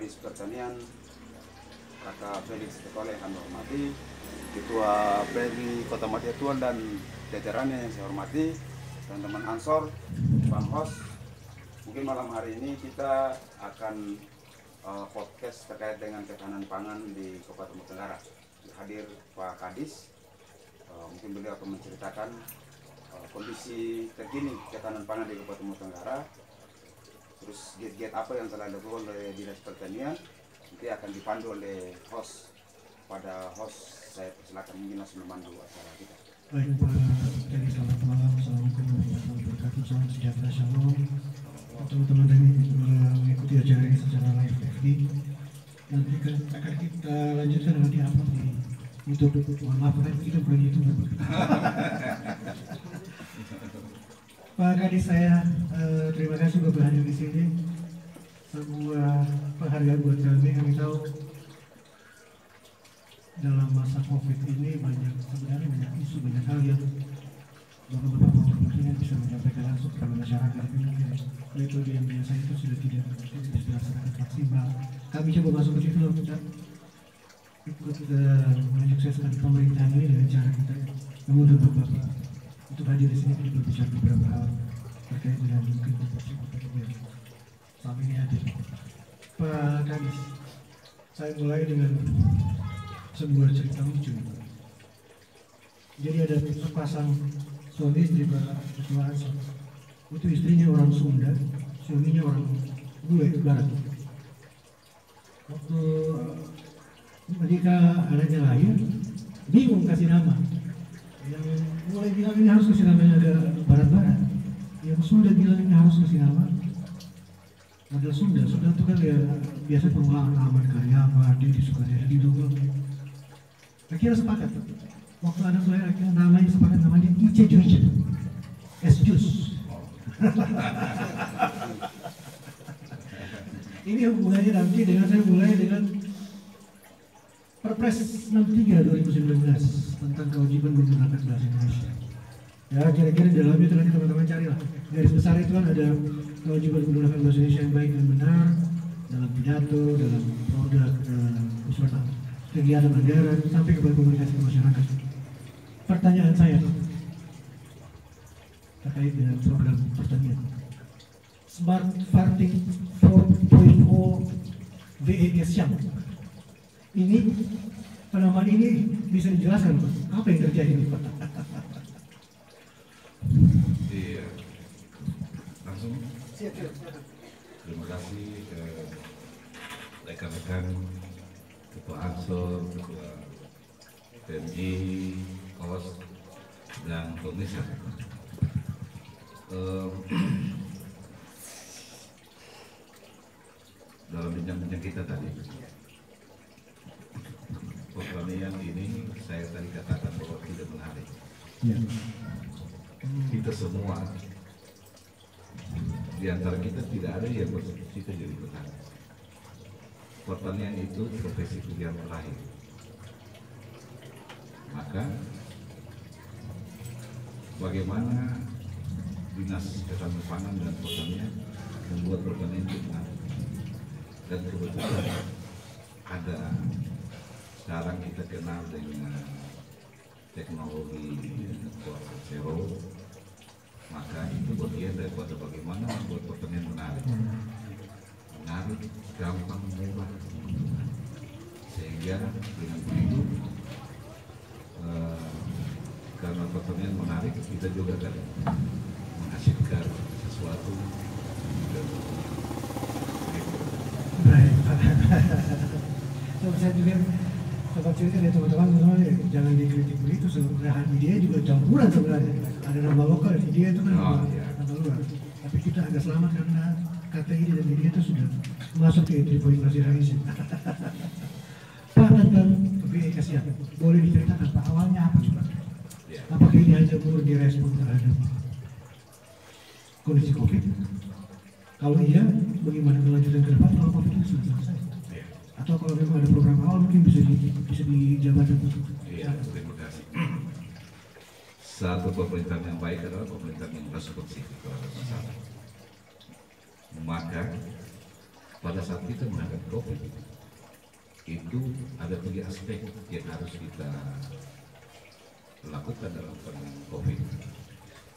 Kadis Pertanian Kakak Felix Tekole yang kami hormati, Ketua PMI Kota Matiatuan dan jajarannya yang saya hormati, teman-teman Ansor, Bang Hos. Mungkin malam hari ini kita akan podcast terkait dengan ketahanan pangan di Kabupaten Lombok Tenggara. Hadir Pak Kadis, mungkin beliau akan menceritakan kondisi terkini ketahanan pangan di Kabupaten Lombok Tenggara. Terus gate-gate apa yang telah dilakukan oleh Dinas Pertanian nanti akan dipandu oleh host. Pada host saya persilakan mungkin langsung memandu acara kita. Baik Pak Kadis, selamat malam. Assalamualaikum warahmatullahi wabarakatuh. Salam sejahtera, shalom. Teman-teman yang mengikuti acara ini secara live FD. Nanti akan kita lanjutkan nanti upload di YouTube. Mohon maaf, kita bukan YouTube. Pak Kadis, saya terima kasih sudah hadir di sini. Sebuah penghargaan buat kami. Kami tahu dalam masa COVID ini sebenarnya banyak isu, banyak hal yang Bapak-Bapak Presiden bisa menyampaikan langsung kepada masyarakat. Metode yang biasa itu sudah tidak bisa dilaksanakan maksimal. Kami coba masuk ke situ dan ikut menyukseskan pemerintahan ini dengan cara kita mengundang Bapak untuk hadir di sini untuk berbicara beberapa hal terkait dengan mungkin korupsi yang selama ini hadir. Pak Kadis, saya mulai dengan sebuah cerita lucu. Jadi ada sepasang suami istri Ketua Ansor. Itu istrinya orang Sunda, suaminya orang Bule Barat. Waktu ketika anaknya lahir, bingung kasih nama. Yang mulai bilang ini harus kasih namanya agak barat-barat. Yang Sunda bilang ini harus kasih nama ada Sunda. Sunda itu kan ya biasa pengulangan Ahmad Karyawan, dia disukai di Dogol. Akhirnya sepakat. Waktu anak lahir akhirnya namanya sepakat, namanya Ice Jus, es jus. Ini hubungannya nanti dengan saya mulai dengan Perpres 63 2019 tentang kewajiban menggunakan bahasa Indonesia. Ya kira-kira di dalamnya itu nanti teman-teman carilah. Garis besar itu kan ada kewajiban menggunakan bahasa Indonesia yang baik dan benar dalam pidato, dalam produk usaha, kegiatan negara sampai kepada komunikasi ke masyarakat. Pertanyaan saya terkait dengan program pertanian Smart Farming 4.0 WEG Siam. Ini penamaan ini bisa dijelaskan Pak, apa yang terjadi ini Pak? Iya, langsung. Siap. Terima kasih rekan-rekan Ketua Ansor, Ketua PMI, KOS, dan Komisa. Dalam bincang-bincang kita tadi, pertanian ini saya tadi katakan bahwa tidak menarik. Ya. Kita semua di antara kita tidak ada yang bercita-cita jadi petani. Pertanian itu profesi pilihan terakhir. Maka bagaimana Dinas Ketahanan Pangan dan Pertanian membuat pertanian itu menarik. Dan kebetulan ada sekarang kita kenal dengan teknologi 4.0, maka itu bagian daripada bagaimana membuat pertanian menarik, gampang, murah, sehingga dengan begitu karena pertanian menarik, kita juga akan menghasilkan sesuatu. Baik. Saya juga sempat cerita dari teman-teman, jangan dikritik begitu, sebenarnya dia juga campuran sebenarnya. Ada nama lokal, dia itu kan nama luar. Tapi kita agak selamat karena kata ini dan dia itu sudah masuk ke tripolinasi raisi. Pak tentang WEG Siam, boleh diceritakan Pak awalnya apa coba? Apakah ini hanya murni respon terhadap kondisi COVID? Kalau iya, bagaimana kelanjutan ke depan kalau COVID ini sudah selesai? Atau kalau memang ada program awal mungkin bisa dijabarkan. Iya, terima kasih. Satu pemerintahan yang baik adalah pemerintahan yang responsif terhadap masalah. Maka pada saat kita menghadapi COVID itu ada 3 aspek yang harus kita lakukan dalam penanganan COVID.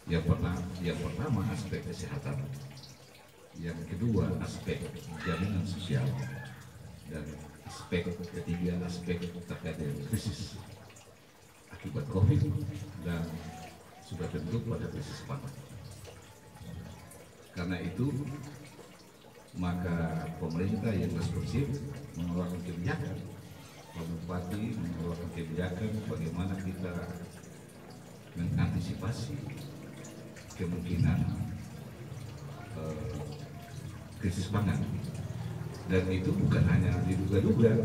Yang pertama aspek kesehatan, yang kedua aspek jaminan sosial, dan aspek ketiga aspek terkait dengan krisis akibat COVID dan sudah tentu pada krisis pangan. Karena itu maka pemerintah yang responsif mengeluarkan kebijakan, Pak Bupati mengeluarkan kebijakan bagaimana kita mengantisipasi kemungkinan krisis pangan. Dan itu bukan hanya diduga-duga.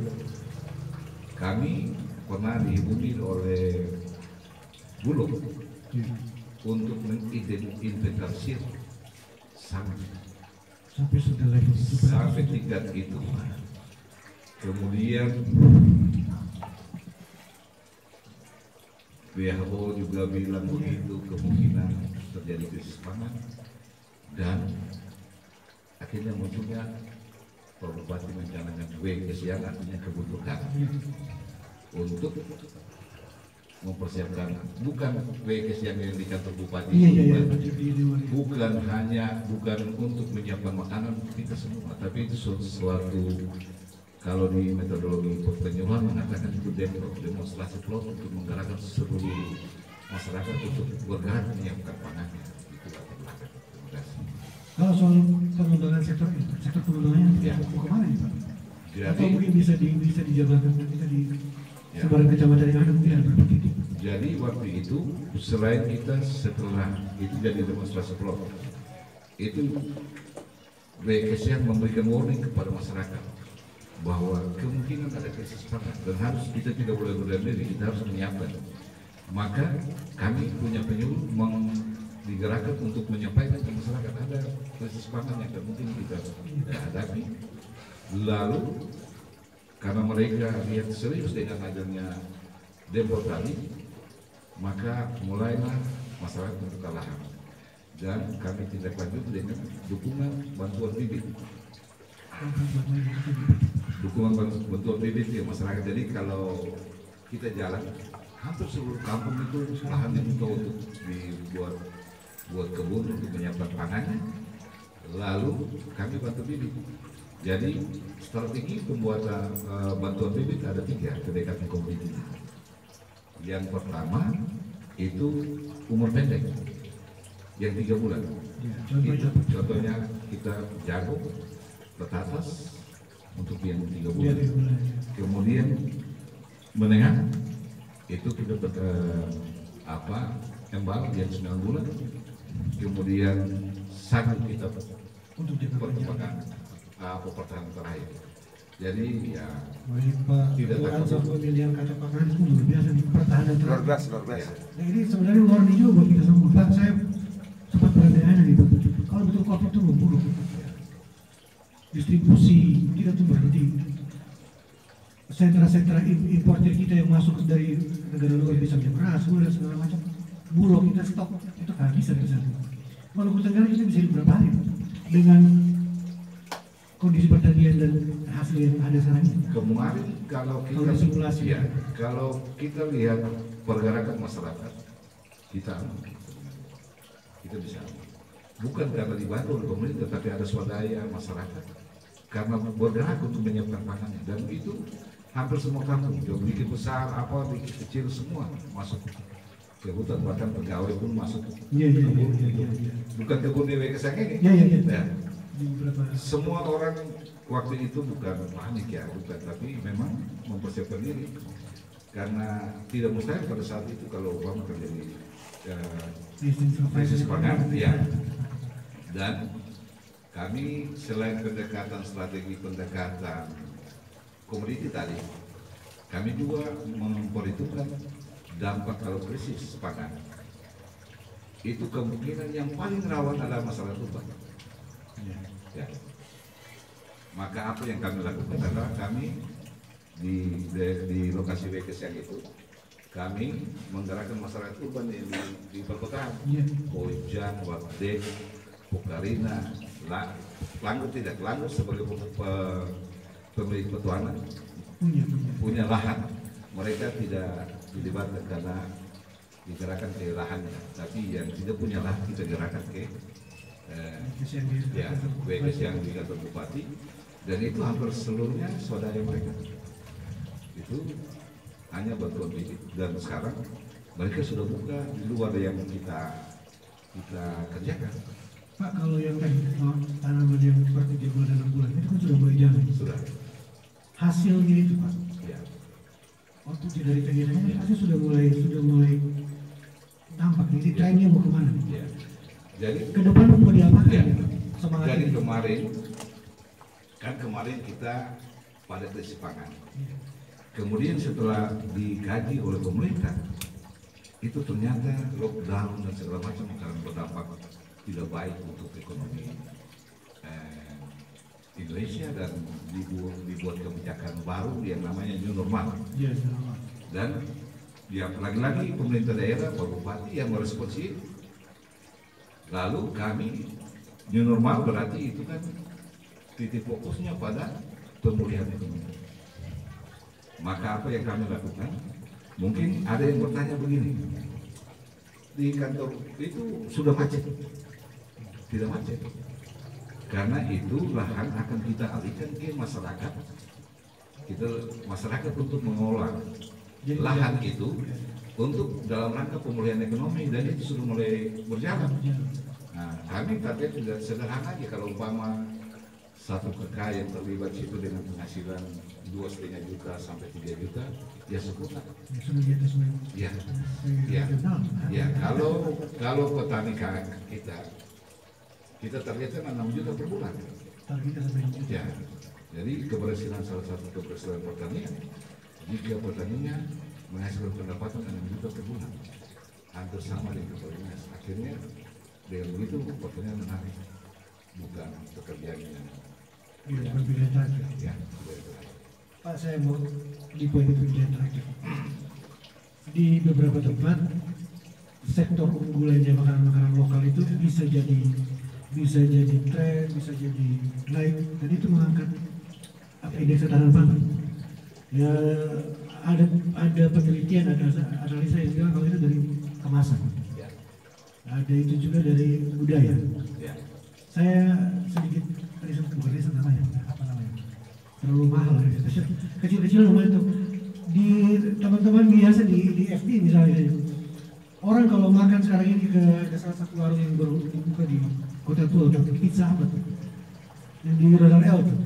Kami pernah dihubungi oleh Bulog untuk menginventarisir sampai sudah level itu sampai tingkat itu. Kemudian WHO juga bilang begitu, kemungkinan terjadi krisis pangan, dan akhirnya munculnya Pak Bupati mencanangkan WKS yang artinya kebutuhan untuk mempersiapkan, bukan WKS yang di kantor Bupati, bukan untuk menyiapkan makanan untuk kita semua, tapi itu sesuatu, kalau di metodologi penyuluhan mengatakan itu demonstrasi plot untuk menggerakkan seluruh masyarakat untuk bergerak menyiapkan pangannya. Itulah terima kasih. Kalau soal pengembangan sektor pengembangannya Ya. mau kemana ya Pak? Jadi, atau mungkin bisa dijabarkan kita di sebaran kecamatan yang ada mungkin ada berapa titik. Jadi waktu itu selain kita setelah itu jadi demonstrasi plot, itu WKS yang memberikan warning kepada masyarakat bahwa kemungkinan ada krisis pangan dan harus kita tidak boleh berdiam diri, kita harus menyiapkan. Maka kami punya penyuluh digerakkan untuk menyampaikan ke masyarakat ada krisis pangan yang mungkin kita hadapi. Lalu karena mereka lihat serius dengan adanya demo tadi, maka mulailah masyarakat membuka lahan dan kami tindak lanjut dengan dukungan bantuan bibit. Dukungan bantuan bibit ya masyarakat. Jadi kalau kita jalan hampir seluruh kampung itu lahan dibuka untuk buat kebun untuk menyiapkan pangannya. Lalu kami bantu bibit. Jadi strategi pembuatan bantuan bibit ada 3 pendekatan komoditi. Yang pertama itu umur pendek, yang 3 bulan. Itu, contohnya kita jagung, petatas untuk yang 3 bulan. Kemudian menengah itu kita embal yang 9 bulan. Kemudian sagu kita Untuk perkembangan pertahanan terakhir. Jadi ya Pak, tidak takut. pemilihan kata pangan itu luar biasa di pertahanan Luar terakhir. biasa. Nah ini sebenarnya warning juga buat kita semua. Pak, saya sempat bertanya nih Pak, kalau betul COVID itu memburuk, distribusi kita tuh berhenti. Sentra-sentra importer kita yang masuk dari negara luar misalnya beras, gula dan segala macam, bulog kita stok itu kehabisan di sana. Walaupun Tenggara kita bisa di beberapa hari Pak, dengan kondisi pertanian dan hasil yang ada sekarang ini. Kemarin kalau kita simulasi, ya, kalau kita lihat pergerakan masyarakat, kita bisa bukan karena dibantu oleh pemerintah, tapi ada swadaya masyarakat karena bergerak untuk menyiapkan pangannya, dan itu hampir semua kampung, bikin besar apa bikin kecil semua masuk ke hutan, bahkan pegawai pun masuk kebun. Bukan kebun di WKS ini. Ya. Semua orang waktu itu bukan panik ya, bukan, tapi memang mempersiapkan diri karena tidak mustahil pada saat itu kalau umpama terjadi krisis pangan ya. Dan kami selain strategi pendekatan komoditi tadi, kami juga memperhitungkan dampak kalau krisis pangan itu kemungkinan yang paling rawan adalah masalah urban. Ya. Maka apa yang kami lakukan adalah kami di lokasi WKS yang itu kami menggerakkan masyarakat urban di perkotaan, Pojang, Wabdek, Pukarina, Langgur tidak, Langgur sebagai pemilik petuanan punya. punya lahan, mereka tidak dilibatkan karena digerakkan ke lahannya, tapi yang tidak punya lahan kita gerakkan ke BKS yang di kantor bupati, dan itu hampir seluruhnya saudara mereka. Itu hanya bantuan bibit, dan sekarang mereka sudah buka di luar yang kita kerjakan. Pak, kalau yang tanaman yang seperti 3 bulan dan 6 bulan itu kan sudah mulai jalan. Sudah. Hasilnya itu Pak. Ya. Waktu dari kegiatannya hasil sudah mulai nampak. Jadi trennya mau kemana? Ya. Jadi Ke depan mau diapakan? ya. Semangatnya. Jadi kemarin kita pada kesepakan. Kemudian setelah dikaji oleh pemerintah, itu ternyata lockdown dan segala macam akan berdampak tidak baik untuk ekonomi Indonesia, dan dibuat kebijakan baru yang namanya new normal. Iya, Dan ya lagi-lagi pemerintah daerah, Pak Bupati yang meresponsif. Lalu kami new normal berarti itu kan titik fokusnya pada pemulihan ekonomi. Maka apa yang kami lakukan? Mungkin ada yang bertanya begini, di kantor itu sudah macet? Tidak macet, karena itu lahan akan kita alihkan ke masyarakat. Masyarakat untuk mengelola lahan itu untuk dalam rangka pemulihan ekonomi, dan itu sudah mulai berjalan. Nah, kami target juga sederhana aja, kalau umpama satu KK yang terlibat situ dengan penghasilan 2,5 juta sampai 3 juta, ya seputar. Sudah di atas Ya, ya, ya. Kalau petani kita targetkan 6 juta per bulan. targetnya sampai 6 juta. Ya, jadi keberhasilan salah satu keberhasilan pertanian, jika petaninya menghasilkan pendapatan 6 juta per bulan, hampir sama dengan pertanian. Akhirnya dengan begitu pertanian menarik, bukan pekerjaannya. Iya, pilihan terakhir. Ya, Pak, saya mau di poin itu pilihan terakhir. Di beberapa tempat sektor unggulannya makanan-makanan lokal itu bisa jadi tren, bisa jadi naik, dan itu mengangkat indeks ketahanan pangan. Ya, ada penelitian, ada analisa yang bilang kalau itu dari kemasan. ya, Ada itu juga dari budaya. ya. Saya sedikit bukan riset namanya, apa namanya? Terlalu mahal riset. Kecil-kecil lumayan tuh. Di teman-teman biasa di FB misalnya, orang kalau makan sekarang ini ke salah satu warung yang baru dibuka di Kota Tua, Pizza Hut, yang di Radar L tuh.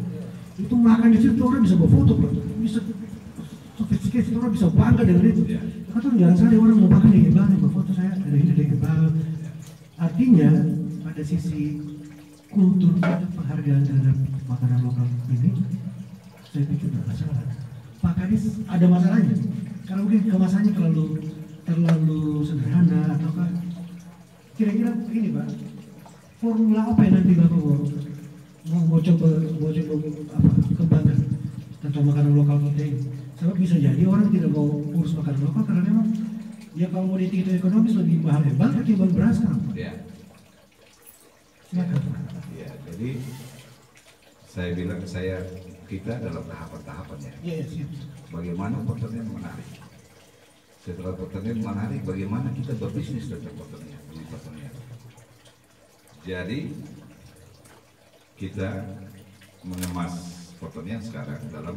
Itu makan di situ orang bisa bawa foto, bro. Bisa sophisticated, orang bisa bangga dengan itu. Karena jarang sekali orang mau makan di Gebang, bawa foto saya ada ini di Gebang. Artinya pada sisi kultur penghargaan terhadap makanan lokal ini, saya pikir tidak masalah. Pak Kadis ada masalahnya, karena mungkin kemasannya terlalu sederhana, ataukah kira-kira ini Pak, formula apa yang nanti Bapak mau coba apa kembangkan tentang makanan lokal kita ini? Sebab bisa jadi orang tidak mau urus makanan lokal karena memang ya kalau mau dihitung ekonomis lebih mahal hebat ketimbang beras kan? Ya. Silakan. Ya, jadi saya bilang kita dalam tahapan-tahapannya. Iya, siap. Bagaimana pertanian menarik? Setelah pertanian menarik, bagaimana kita berbisnis tentang pertanian, di pertanian. Jadi kita mengemas pertanian sekarang dalam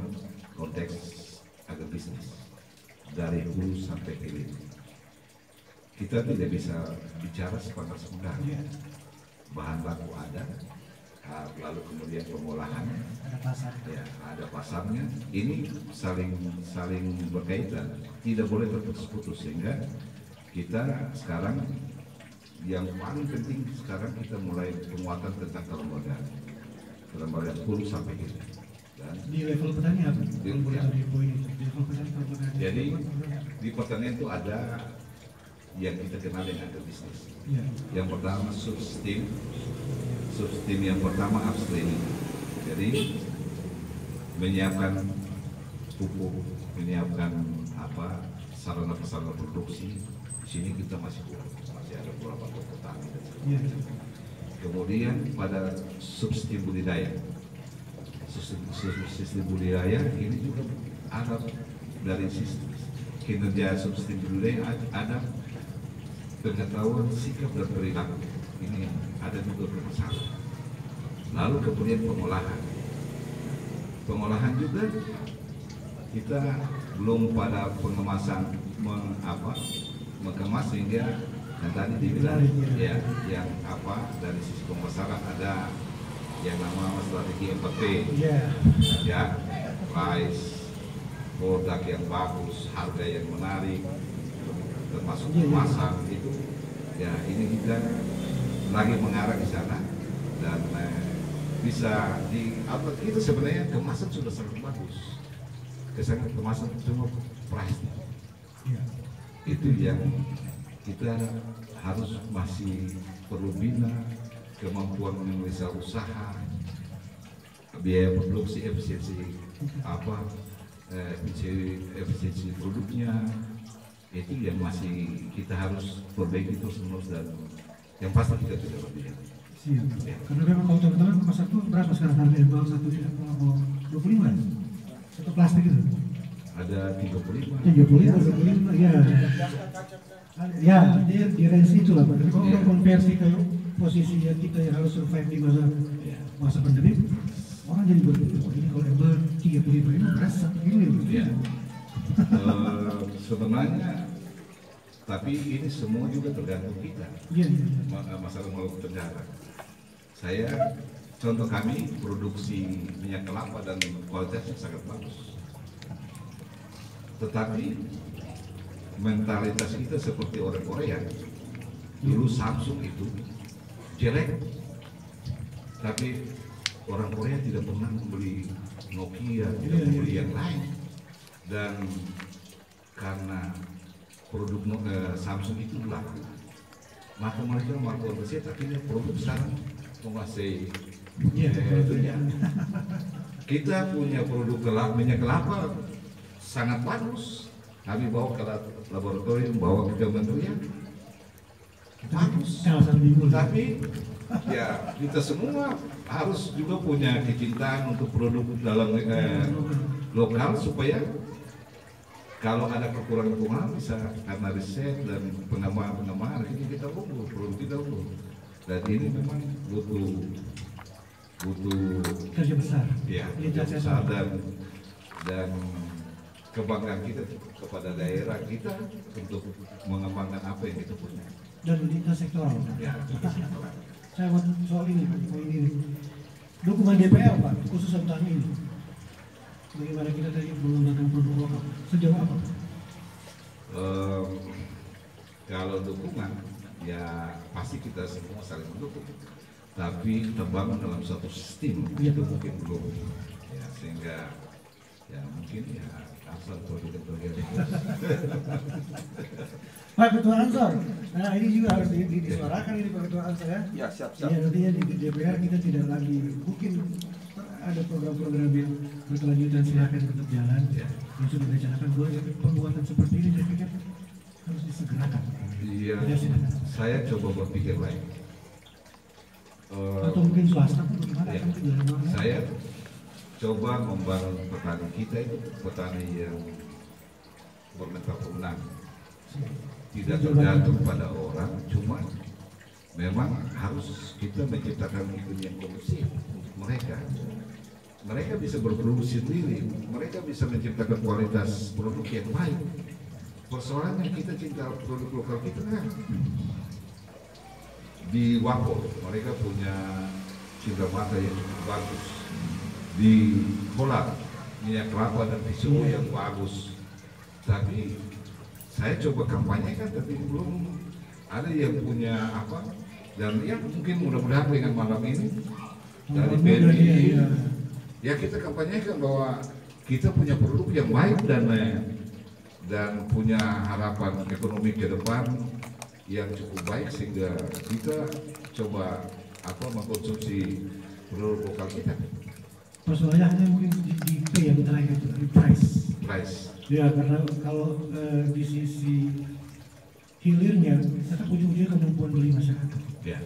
konteks agribisnis dari hulu sampai hilir. Kita tidak bisa bicara sepenggal-sepenggal. Bahan baku ada, lalu kemudian pengolahan, Ada pasar. ya, ada pasarnya. Ini saling berkaitan, tidak boleh terputus-putus, sehingga kita sekarang yang paling penting sekarang kita mulai penguatan tentang kelembagaan hulu sampai hilir. Dan Di level petani apa? Di- Boleh ya. tahu di poin itu. Di level petani kalau petani. jadi di pertanian itu ada yang kita kenal dengan agribisnis. Iya. Yang pertama subsistem yang pertama upstream. Jadi menyiapkan pupuk, menyiapkan sarana-prasarana produksi. Di sini kita masih kurang, masih ada beberapa toko tani dan sebagainya. Iya. Kemudian pada subsidi budidaya. Subsidi budidaya ini juga ada dari kinerja subsidi budidaya, ada pengetahuan sikap dan perilaku. Ini ada juga permasalahan. Lalu kemudian pengolahan juga kita belum pada pengemasan mengemas sehingga dan tadi dibilang ya yang dari sisi pemasaran ada yang nama strategi 4P ya, price, produk yang bagus, harga yang menarik, termasuk kemasan itu ya, ini kita lagi mengarah ke sana dan bisa kita sebenarnya kemasan sudah sangat bagus, kemasan cuma price itu yang kita harus masih perlu bina kemampuan menganalisa usaha, biaya produksi, efisiensi efisiensi produknya, itu yang masih kita harus perbaiki terus-menerus dan yang pasti kita tidak lebih. Siap. Ya. Karena memang kalau teman-teman pasar itu berapa sekarang harganya? Bawang 25 ya? Satu plastik itu? Ada 35 ya. Ya, dia di range itu lah. Kalau konversi ke posisi yang kita yang harus survive di masa pandemi, orang jadi berpikir, oh ini kalau ember 35 ini beras 1 kilo ya. Sebenarnya, tapi ini semua juga tergantung kita. Masalah melalui negara. Contoh kami produksi minyak kelapa dan kualitasnya sangat bagus. Tetapi mentalitas kita seperti orang Korea. Dulu Samsung itu jelek, tapi orang Korea tidak pernah membeli Nokia, tidak membeli yang lain. Dan karena produk Samsung itu laku, maka mereka melakukan riset, akhirnya produk sekarang menguasai dunia. Kita punya produk minyak kelapa sangat bagus, kami bawa ke laboratorium, bawa ke kementerian, bagus. Tapi ya kita semua harus juga punya kecintaan untuk produk dalam lokal supaya kalau ada kekurangan bisa karena riset dan pengembangan ini kita unggul, produk kita unggul. Dan ini memang butuh kerja besar. Ya, kerja besar dan kebanggaan kita kepada daerah kita untuk mengembangkan apa yang kita punya. Dan lintas sektoral. Ya, saya mau soal ini. Dukungan DPR Pak, khusus tentang ini. Bagaimana kita tadi mengembangkan produk lokal? Sejauh apa? Kalau dukungan, ya pasti kita semua saling mendukung. Tapi terbangun dalam suatu sistem itu mungkin belum. Ya, sehingga ya mungkin ya asal terjadi. Pak Ketua Ansor, nah ini juga harus disuarakan ini Pak Ketua Ansor ya. Ya, siap. Ya, nantinya di DPR kita tidak lagi mungkin ada program-program yang berkelanjutan silakan tetap jalan. Yang sudah direncanakan penguatan seperti ini saya pikir harus disegerakan. Iya, saya coba berpikir lain. Atau mungkin swasta pun bagaimana? Ya, saya coba membangun petani kita itu petani yang bermental pemenang, tidak tergantung pada orang, cuma memang harus kita menciptakan iklim yang kondusif untuk mereka. Mereka bisa berproduksi sendiri, mereka bisa menciptakan kualitas produk yang baik. Persoalannya kita cinta produk lokal kita kan. Di Wapo mereka punya cinta mata yang cukup bagus. Di Holland minyak kelapa dan tisu yang bagus. Tapi saya coba kampanyekan tapi belum ada yang punya apa. Dan ya mungkin mudah-mudahan dengan malam ini dari BNI ya kita kampanyekan bahwa kita punya produk yang baik dan punya harapan ekonomi ke depan yang cukup baik sehingga kita coba mengkonsumsi produk lokal kita. Persoalannya hanya mungkin di P yang terakhir itu di price. Ya karena kalau di sisi hilirnya tetap ujung-ujungnya kemampuan beli masyarakat. Ya.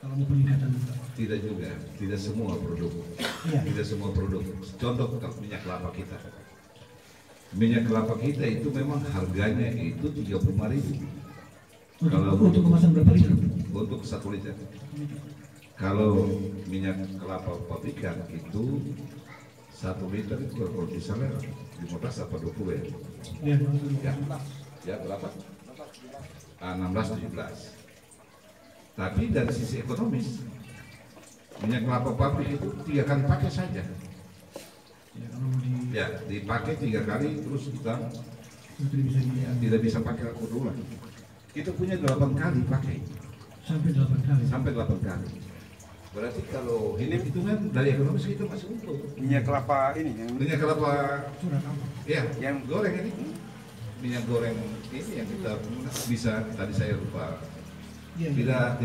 Kalau mau peningkatan. Tidak juga, tidak semua produk. Iya. Tidak semua produk. Contoh minyak kelapa kita. Minyak kelapa kita itu memang harganya itu 35.000. Untuk kemasan berapa liter? Untuk 1 liter. Kalau minyak kelapa pabrikan itu 1 liter itu kalau misalnya 15 apa 20 ya? Ya berapa? 16-17. Tapi dari sisi ekonomis minyak kelapa pabrik itu 3 kali pakai saja. Ya, dipakai 3 kali terus kita tidak bisa pakai ulang. Kita punya 8 kali pakai. Sampai 8 kali. Sampai 8 kali. Berarti kalau ini hitungan dari ekonomis kita masih untung. Minyak kelapa ini yang Minyak kelapa, ya, yang goreng ini. Minyak goreng ini yang kita bisa, tadi saya lupa. Tidak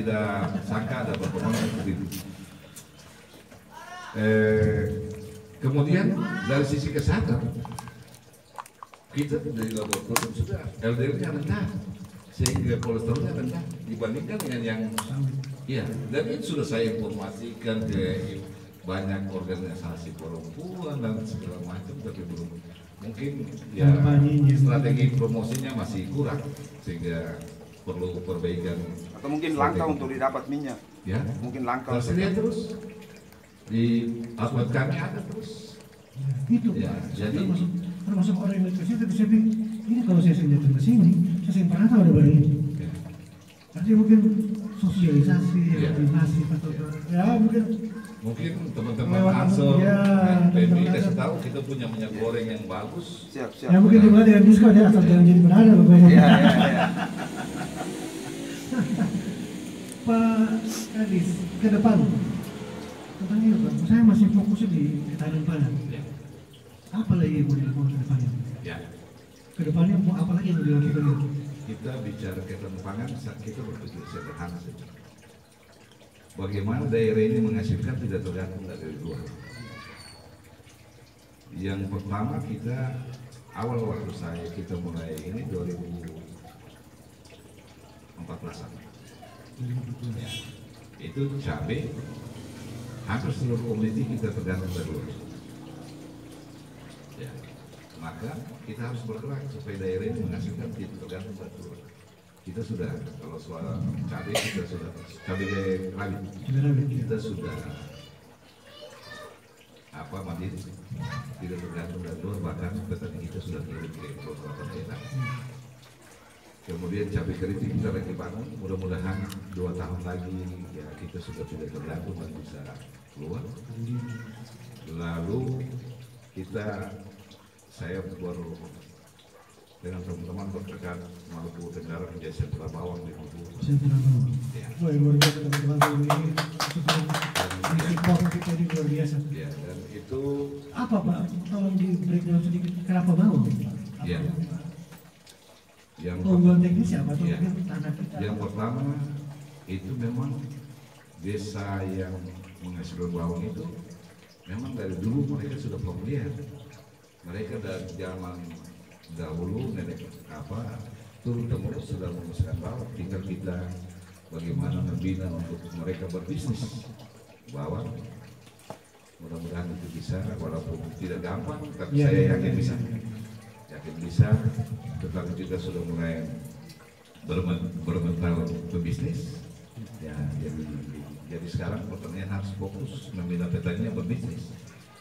sangka ada perkembangan seperti itu. Kemudian dari sisi kesehatan kita dari laboratorium sudah LDL-nya rendah sehingga kolesterolnya rendah dibandingkan dengan yang dan itu sudah saya informasikan ke banyak organisasi perempuan dan segala macam, tapi belum mungkin strategi promosinya masih kurang sehingga perlu perbaikan atau mungkin langka untuk didapat minyak. Ya, mungkin langka. Saya lihat terus di outlet kami ada terus. Itu. Ya, jadi termasuk orang yang terkesnya, tapi saya pikir ini kalau saya datang ke sini, saya pernah tahu ada barang ini. Artinya mungkin sosialisasi, edukasi atau mungkin teman-teman Ansor, PMI kasih tahu kita punya minyak goreng yang bagus. Siap. Ya mungkin dimulai dengan diskon ya, asal jangan jadi berada Bapak. Iya. Pak Kadis, ke depan tentang ini Pak, saya masih fokusnya di ketahanan pangan. Apa lagi yang mau dilakukan ke depannya? Ya. Ke depannya mau apa lagi yang mau dilakukan? Kita bicara ketahanan pangan, kita berpikir sederhana saja. Bagaimana daerah ini menghasilkan tidak tergantung dari luar. Yang pertama kita awal waktu kita mulai ini 2014. Ya, itu cabai hampir seluruh komoditi kita tergantung dari luar. Ya, maka kita harus bergerak supaya daerah ini menghasilkan tidak tergantung dari luar. Kita sudah, kalau soal cabai kita sudah, cabai rawit kita sudah mandiri, tidak tergantung dari luar, bahkan petani kita sudah kirim ke beberapa daerah. Kemudian cabai keriting kita lagi bangun, mudah-mudahan 2 tahun lagi ya kita sudah tidak tergantung dan bisa keluar. Lalu saya baru dengan teman-teman berdekat Maluku Tenggara menjadi sentra bawang di Maluku. Sentra bawang. Ya. Wah, luar biasa teman-teman ini. Support kita ini luar biasa. Ya, dan itu apa Pak? Tolong di breakdown sedikit kenapa bawang? Ya. Keunggulan teknis apa? Ya. Tanah kita. Yang pertama itu memang desa yang menghasilkan bawang itu memang dari dulu mereka sudah familiar. Mereka dari zaman dahulu nenek turun-temurun sudah menghasilkan bawang. Tinggal kita bagaimana membina untuk mereka berbisnis bawang. Mudah-mudahan itu bisa, walaupun tidak gampang, tapi saya yakin bisa. Tetapi kita sudah mulai bermental pebisnis. Ya, jadi sekarang pertanian harus fokus membina petani yang berbisnis,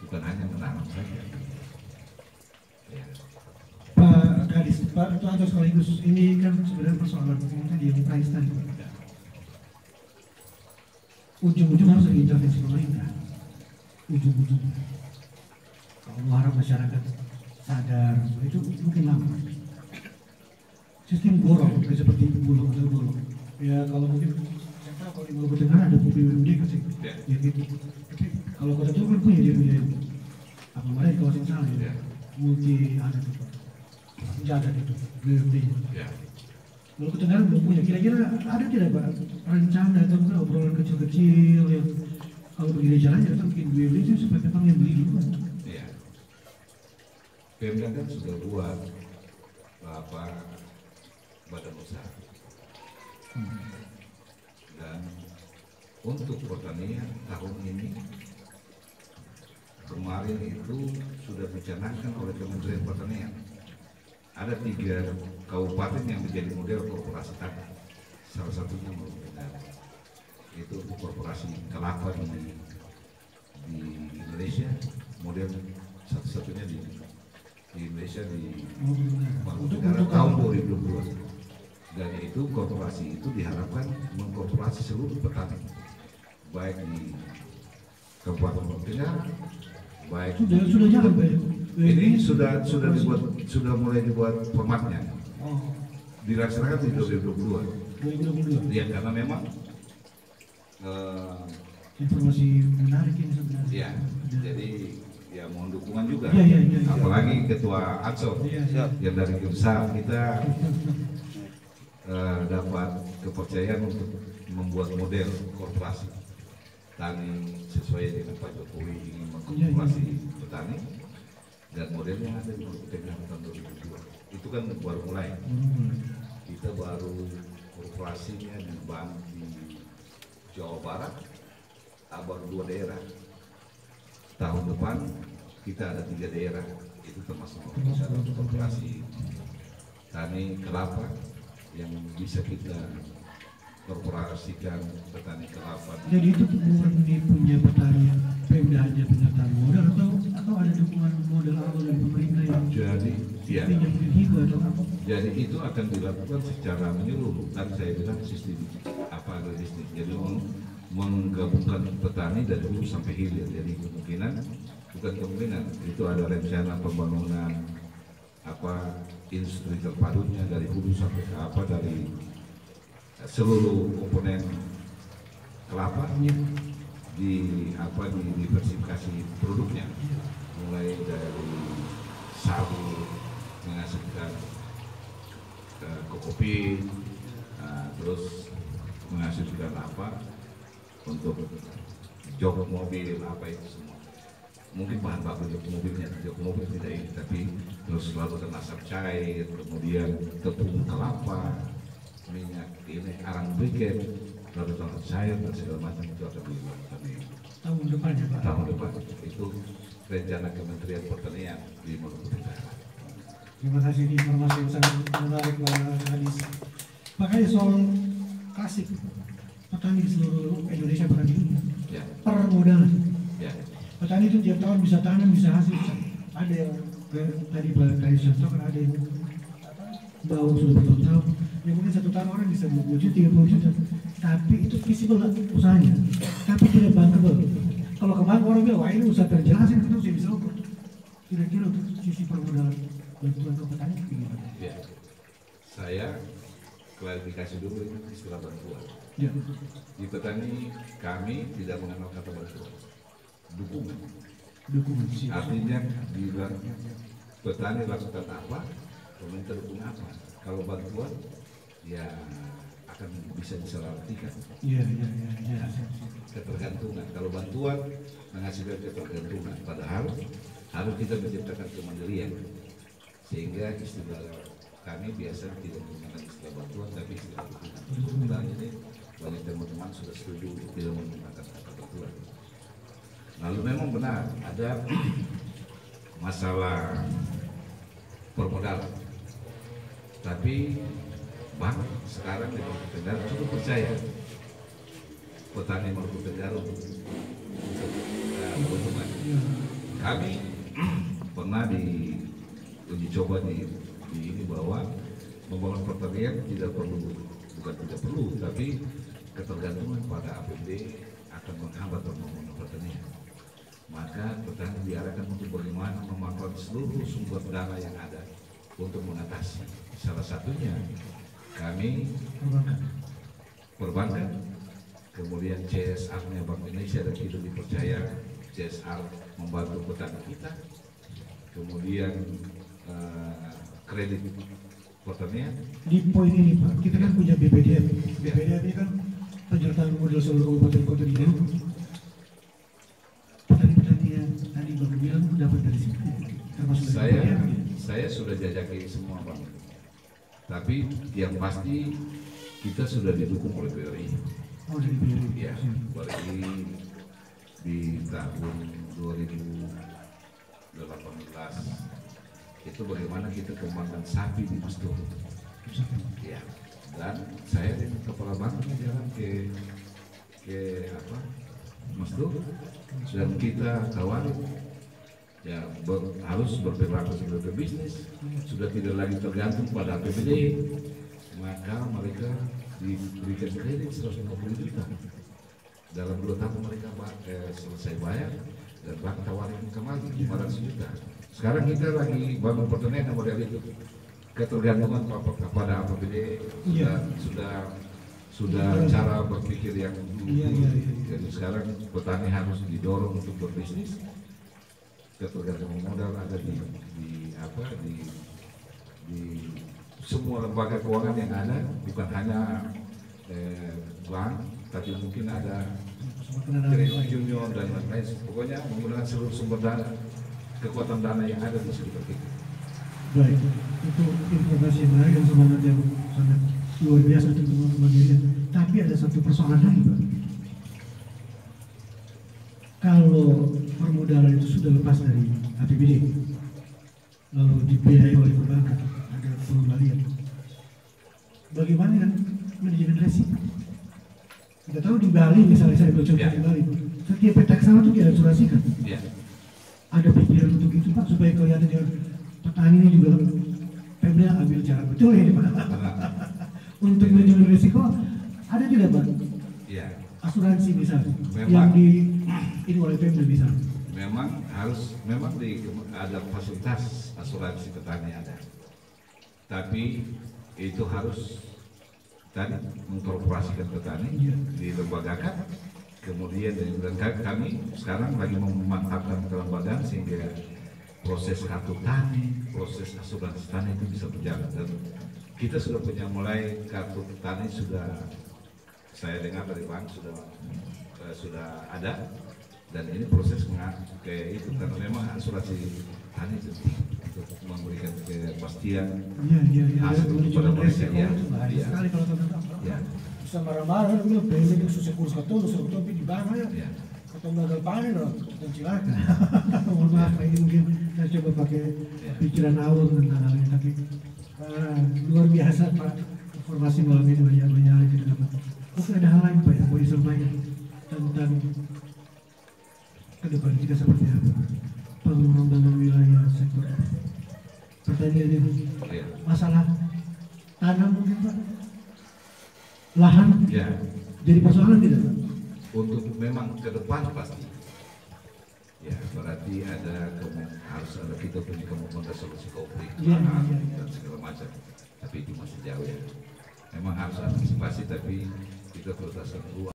bukan hanya menanam saja. Ya. Pak Kadis, Pak itu atau sekaligus ini kan sebenarnya persoalan tadi yang price tadi. Ujung-ujung harus ada intervensi pemerintah. Ujung-ujungnya. Kalau mau harap masyarakat sadar, itu mungkin lama. Sistem borong seperti bulog atau borong. Ya kalau mungkin saya tahu kalau di Maluku Tenggara ada PUBD kasih, ya gitu. Tapi kalau kota itu kan punya dia punya apa mana di kawasan sana ya. Multi ada tuh jaga itu BUMD. Maluku Tenggara belum punya. Kira-kira ada tidak Pak rencana atau mungkin obrolan kecil-kecil yang kalau begini jalannya atau bikin BUMD itu supaya memang yang beli dulu. Iya. Pemda kan sudah buat badan usaha dan untuk pertanian tahun ini kemarin itu sudah dicanangkan oleh Kementerian Pertanian. Ada 3 kabupaten yang menjadi model korporasi tani. Salah satunya merupakan itu korporasi kelapa di Indonesia, model satu-satunya di Indonesia di Negara tahun 2022. Dan itu korporasi itu diharapkan mengkorporasi seluruh petani, baik di Kabupaten Tenggara, baik sudah jalan Pak. ini sudah mulai dibuat formatnya. Oh, Dilaksanakan di 2022. 2022. Ya, karena memang Informasi menarik ini sebenarnya. ya, jadi ya mohon dukungan juga. Iya. Apalagi Ketua Ansor Iya. yang dari Gemsa kita dapat kepercayaan untuk membuat model korporasi tani sesuai dengan Pak Jokowi ingin mengkorporasi petani, dan modelnya ada di Tenggara tahun 2002. Itu kan baru mulai. Kita baru korporasinya di Jawa Barat, baru 2 daerah. Tahun depan kita ada 3 daerah, itu termasuk korporasi tani kelapa yang bisa kita korporasikan petani kelapa. Jadi itu murni punya petani, Pemda hanya penyertaan modal atau ada dukungan modal awal dari pemerintah yang Jadi ya, pinjam hibah atau apa? jadi itu akan dilakukan secara menyeluruh. Kan saya bilang sistem agrobisnis. Jadi menggabungkan petani dari hulu sampai hilir. Jadi bukan kemungkinan itu ada rencana pembangunan industri terpadunya dari hulu sampai ke dari seluruh komponen kelapa diversifikasi produknya, mulai dari sagu menghasilkan kopi, terus menghasilkan untuk jok mobil itu semua. Mungkin bahan baku jok mobilnya, jok mobil tidak ini, tapi terus selalu ada asap cair, kemudian tepung kelapa, minyak ini, arang briket, lalu asap cair dan segala macam itu akan dilakukan Tahun depan ya Pak? tahun depan. Itu rencana Kementerian Pertanian di Maluku Utara. Terima kasih di informasi yang sangat menarik Pak Hadis. Makanya soal klasik petani di seluruh Indonesia bahkan di dunia, Ya, permodalan. ya, Petani itu tiap tahun bisa tanam, bisa hasil. Ada yang tadi Pak Kadis contohkan, ada yang bawang sudah bertahun-tahun. Ya mungkin 1 tahun orang bisa 20 juta, 30 juta. Tapi itu visible usahanya, tapi tidak bankable. Kalau kemarin orang bilang, wah ini usaha terjelas, itu saya bisa ukur. Kira-kira untuk sisi permodalan bantuan ke petani bagaimana? ya. Saya klarifikasi dulu ini istilah bantuan. Ya. Di petani kami tidak mengenal kata bantuan, dukungan. Dukungan sih. Artinya bila petani lakukan apa, pemerintah dukung apa. Kalau bantuan, ya akan bisa disalahartikan. Iya. Ketergantungan. Kalau bantuan menghasilkan ketergantungan, padahal harus kita menciptakan kemandirian. Sehingga istilah kami biasa tidak menggunakan istilah bantuan, tapi istilah dukungan. Kebetulan ini banyak teman-teman sudah setuju untuk tidak menggunakan kata bantuan. Lalu memang benar ada masalah permodalan, tapi bank sekarang di Maluku Tenggara cukup percaya petani Maluku Tenggara untuk keuntungan. Kami pernah di uji coba di ini bahwa membangun pertanian bukan tidak perlu, tapi ketergantungan pada APBD akan menghambat pembangunan pertanian. Maka petani diarahkan untuk bagaimana memanfaatkan seluruh sumber dana yang ada untuk mengatasi. Salah satunya kami perbankan, kemudian CSR-nya Bank Indonesia dan kita dipercaya CSR membantu petani kita, kemudian kredit pertanian. Di poin ini Pak, kita kan punya BPDM. BPDM ini kan penyertaan modal seluruh kabupaten kota di Jawa. Petani-petani yang tadi Bang bilang dapat dari situ. Termasuk dari BPDM. Saya sudah jajaki semua Bang. Tapi yang pasti kita sudah didukung oleh BRI. Oh, dari BRI. Ya, bagi di tahun 2018 itu bagaimana kita kembangkan sapi di Mastur. Ya, dan saya dengan kepala bank jalan ke Mastur dan kita tawarin ya harus berperilaku sebagai bisnis, sudah tidak lagi tergantung pada APBD, maka mereka diberikan kredit 150 juta. Dalam 2 tahun mereka selesai bayar dan bank tawarin kembali 500 juta. Sekarang kita lagi bangun pertanian model itu, ketergantungan kepada APBD sudah cara berpikir yang dulu. Jadi sekarang petani harus didorong untuk berbisnis. Ketergantungan modal ada di semua lembaga keuangan yang ada, bukan hanya bank, tapi mungkin ada kredit junior dan lain-lain. Pokoknya menggunakan seluruh sumber dana, kekuatan dana yang ada di sekitar kita. Baik, itu informasi yang menarik dan semangat yang sangat luar biasa untuk teman-teman dirian. Tapi ada satu persoalan lagi, Pak. Kalau permodalan itu sudah lepas dari APBD, lalu dibiayai oleh perbankan, ada pengembalian. Bagaimana kan manajemen resiko? Kita tahu di Bali misalnya, saya contoh di Bali, setiap petak sawah itu diasuransikan. Ada pikiran untuk itu, Pak, supaya kelihatan dia petani ini juga Pemda ambil cara betul ya, Pak. Untuk manajemen risiko ada tidak, Pak? Asuransi misalnya yang ini oleh Pemda misalnya. Memang ada fasilitas asuransi petani ada, tapi itu harus tadi mengkorporasikan petani, dilembagakan, kemudian dan kami sekarang lagi memantapkan kelembagaan sehingga proses kartu tani, proses asuransi tani itu bisa berjalan. Dan kita sudah punya mulai kartu tani, sudah saya dengar dari bank sudah ada, dan ini proses kayak itu karena memang asuransi tani penting untuk memberikan kepastian hasil kepada mereka. Sekali kalau teman-teman bisa marah-marah, bilang PNB itu susah kurus katong, suruh topi di bawah ya. Katong gagal panen loh, dan cilaka. Mohon maaf, ini mungkin saya coba pakai pikiran awal tentang hal ini, tapi luar biasa Pak, informasi malam ini banyak kita dapat. Mungkin ada hal lain Pak yang mau disampaikan tentang ke depan kita seperti apa, pengembangan wilayah sektor pertanian ini, masalah tanah mungkin Pak, lahan jadi persoalan tidak Pak? Untuk memang ke depan pasti ya, berarti harus ada kita punya kemampuan solusi konflik dan segala macam, tapi itu masih jauh ya. Memang harus antisipasi, tapi kita prioritaskan dulu.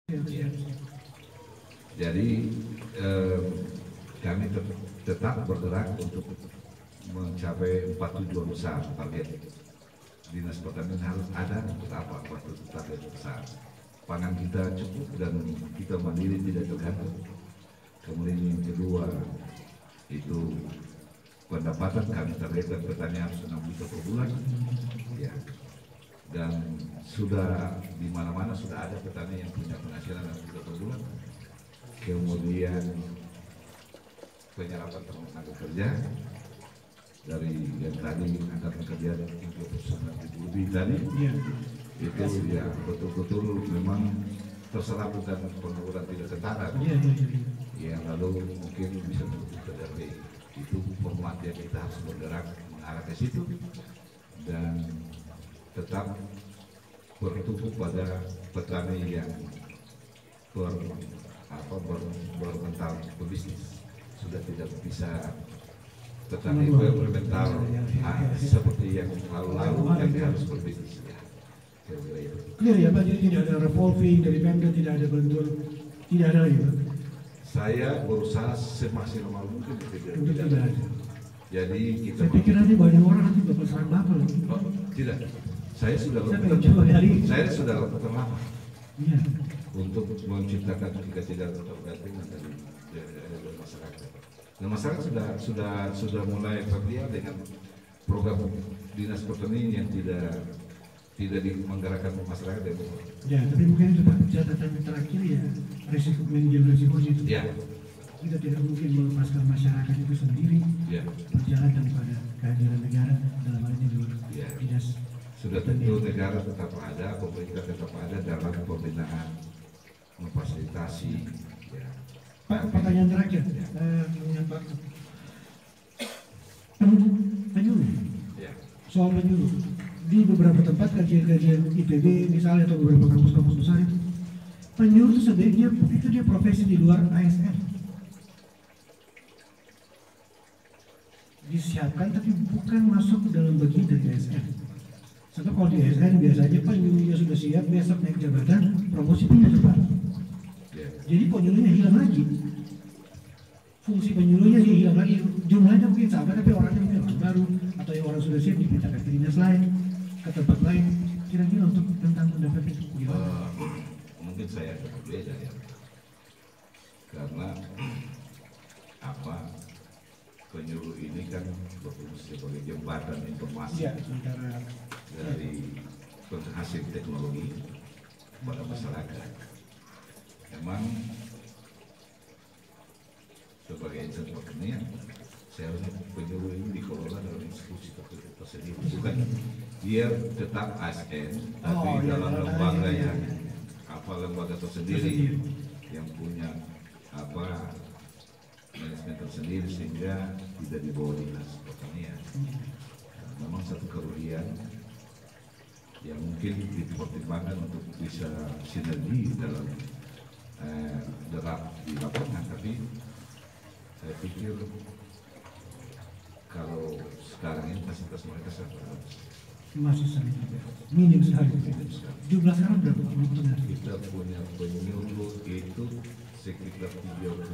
Jadi kami tetap bergerak untuk mencapai 4 tujuan besar. Target Dinas Pertanian harus ada untuk apa? Target besar. Pangan kita cukup dan kita mandiri, tidak tergantung. Kemudian yang kedua itu pendapatan kami targetkan petani harus 6 juta per bulan. Ya. Dan sudah di mana-mana sudah ada petani yang punya penghasilan 6 juta per bulan. Kemudian penyerapan tenaga kerja dari yang tadi angkatan kerja 39.000 lebih tadi, itu ya betul-betul memang terserap bukan pengangguran tidak setara. Ya, lalu mungkin bisa terjadi itu pemerhatian kita harus bergerak mengarah ke situ dan tetap bertumbuh pada petani yang bermental berbisnis. Sudah tidak bisa petani bermental seperti yang lalu-lalu yang harus berbisnis. Clear ya Pak, jadi tidak ada revolving dari Pemda, tidak ada bantuan, tidak ada lagi Pak? Saya berusaha semaksimal mungkin untuk tidak ada. Jadi kita pikir nanti banyak orang nanti bakal serang Bapak lagi. Tidak, saya sudah lakukan lama untuk menciptakan ketidaktergantungan dari masyarakat. Dan masyarakat sudah mulai familiar dengan program Dinas Pertanian yang tidak tidak menggerakkan masyarakat ya. Ya, tapi mungkin itu Pak, catatan terakhir ya, resiko manajemen resikonya itu. Ya. Kita tidak mungkin melepaskan masyarakat itu sendiri Ya. berjalan tanpa kehadiran negara dalam hal ini juga Ya. tidak. Sudah tentu negara tetap ada, pemerintah tetap ada dalam pembinaan, memfasilitasi. Ya. Pak, pertanyaan terakhir, Pak. Penyuluh, Ya. soal penyuluh. Di beberapa tempat kajian-kajian IPB misalnya atau beberapa kampus-kampus besar itu, penyuluh itu sebaiknya itu dia profesi di luar ASN. Disiapkan tapi bukan masuk ke dalam bagian dari ASN. Sebab kalau di ASN biasanya penyuluhnya sudah siap, besok naik jabatan, promosi pindah cepat. Ya. Jadi penyuluhnya hilang lagi. Fungsi penyuluhnya dia hilang lagi. Jumlahnya mungkin sama, tapi orangnya mungkin orang baru atau yang orang sudah siap dipindahkan ke dinas lain, ke tempat lain. Kira-kira untuk tentang pendapat itu gimana? Mungkin saya berbeda ya, karena penyuluh ini kan berfungsi sebagai jembatan informasi Antara dari penghasil teknologi pada masyarakat. Memang sebagai insan pertanian, seharusnya penyuluh ini dikelola dalam institusi tersendiri, bukan dia tetap ASN, tapi dalam lembaganya, lembaga tersendiri yang punya manajemen tersendiri sehingga tidak dibawa dinas pertanian. Memang satu kerugian yang mungkin dipertimbangkan untuk bisa sinergi dalam di lapangan, tapi saya pikir kalau sekarang ini fasilitas mereka sangat masih sangat minim sekali. Jumlah sekarang berapa? Kita punya penyuluh itu sekitar 32,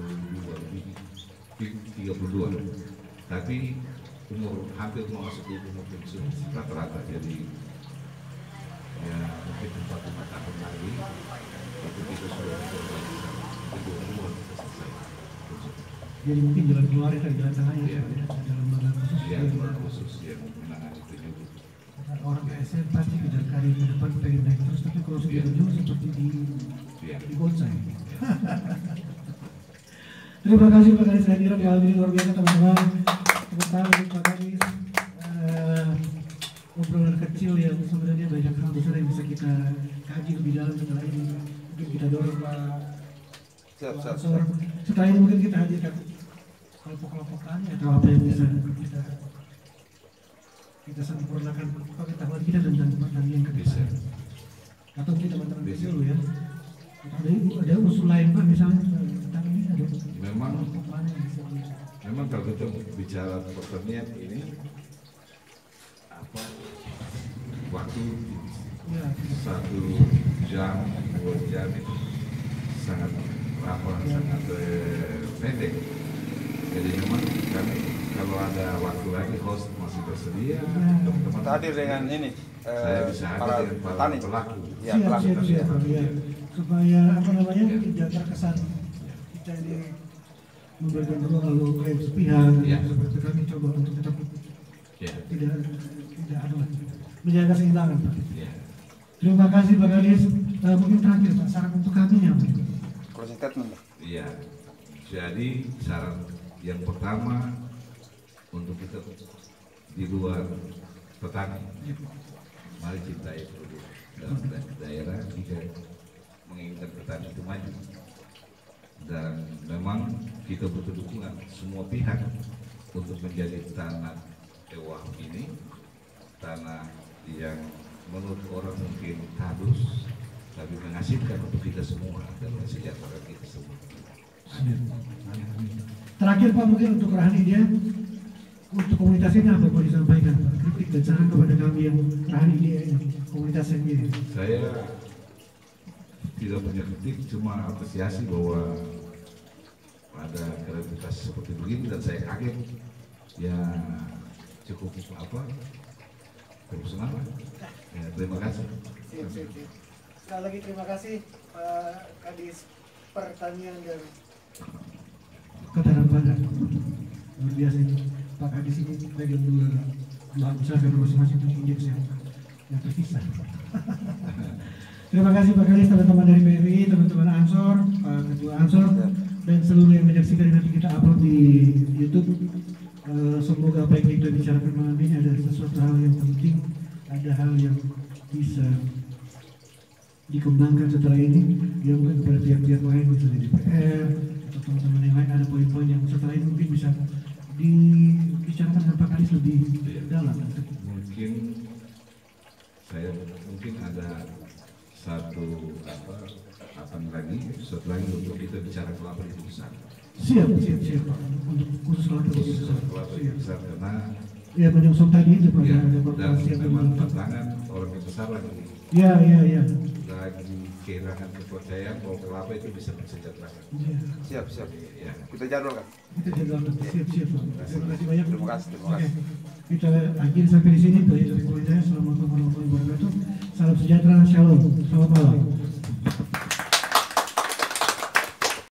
tapi umur hampir mau masuk umur pensiun rata-rata, jadi ya mungkin 4-5 tahun lagi itu kita sudah itu umur selesai. Jadi mungkin jalan keluar dari jalan tengahnya ada lembaga khusus. Ya, lembaga khusus yang menangani penyuluh. Orang ASN pasti kejar karir ke depan pengen naik terus, tapi kalau sudah jauh seperti di bonsai. Terima kasih Pak Kadis hadiran kali ini luar biasa teman-teman. Tepuk tangan untuk Pak Kadis. Obrolan kecil yang sebenarnya banyak hal besar yang bisa kita kaji lebih dalam setelah ini. Mungkin kita dorong Pak. Setelah ini mungkin kita hadirkan kelompok-kelompok tanya atau apa yang bisa kita sempurnakan pengetahuan kita tentang pertanian ke depan. Atau kita teman-teman dulu ya. Ada usul lain Pak misalnya tentang ini ada. Memang kalau kita bicara pertanian ini waktu 1 jam 2 jam itu sangat sangat pendek. Jadi memang kami kalau ada waktu lagi host masih bersedia, teman-teman hadir dengan ini saya bisa hadir dengan para pelaku. Ya, pelaku supaya tidak terkesan kita ini memberikan ruang lalu klaim sepihak. Seperti kami coba untuk tetap tidak menjaga keseimbangan Pak. Terima kasih Pak Kadis. Mungkin terakhir Pak, saran untuk kami apa? Closing statement. Iya. Jadi saran yang pertama untuk kita di luar petani, mari cintai produk dalam daerah jika menginginkan petani itu maju. Dan memang kita butuh dukungan semua pihak untuk menjadi tanah Ewah ini tanah yang menurut orang mungkin halus tapi menghasilkan untuk kita semua dan mensejahterakan kita semua. Terakhir Pak, mungkin untuk Rahani dia untuk komunitas ini apa mau disampaikan Pak? Kritik dan saran kepada kami yang Rahani dia komunitas ini. Saya tidak punya kritik, cuma apresiasi bahwa ada kreativitas seperti begini dan saya kaget ya cukup profesional. Ya, terima kasih. Sekali lagi terima kasih Pak Kadis Pertanian dan Kota Padang. Luar biasa ini Pak Kadis ini bagi dua usaha masing-masing untuk indeks yang yang terpisah. Terima kasih Pak Kadis, teman-teman dari PRI, teman-teman Ansor, Pak Ketua Ansor, dan seluruh yang menyaksikan. Nanti kita upload di YouTube. Semoga apa yang kita bicarakan malam ini ada sesuatu hal yang penting, ada hal yang bisa dikembangkan setelah ini, yang mungkin kepada pihak-pihak lain, misalnya DPR atau teman-teman yang lain, ada poin-poin yang setelah ini mungkin bisa dibicarakan dengan Pak Kadis lebih dalam. Mungkin saya ada satu apa lagi setelah untuk kita bicara kelapa itu besar. Siap Pak. Untuk khusus kelapa itu besar karena ya menyusun tadi itu Pak, ya, ada dan korporasi yang memang tantangan orang yang besar lagi. Ya. Lagi kehilangan kepercayaan bahwa kelapa itu bisa mensejahterakan. Siap. Ya. Kita jadwalkan. Kita jadwalkan. Siap Pak. Terima kasih banyak. Terima kasih. Oke. Kita akhiri sampai di sini. Dari saya, Assalamualaikum warahmatullahi wabarakatuh. Salam sejahtera, shalom. Selamat malam.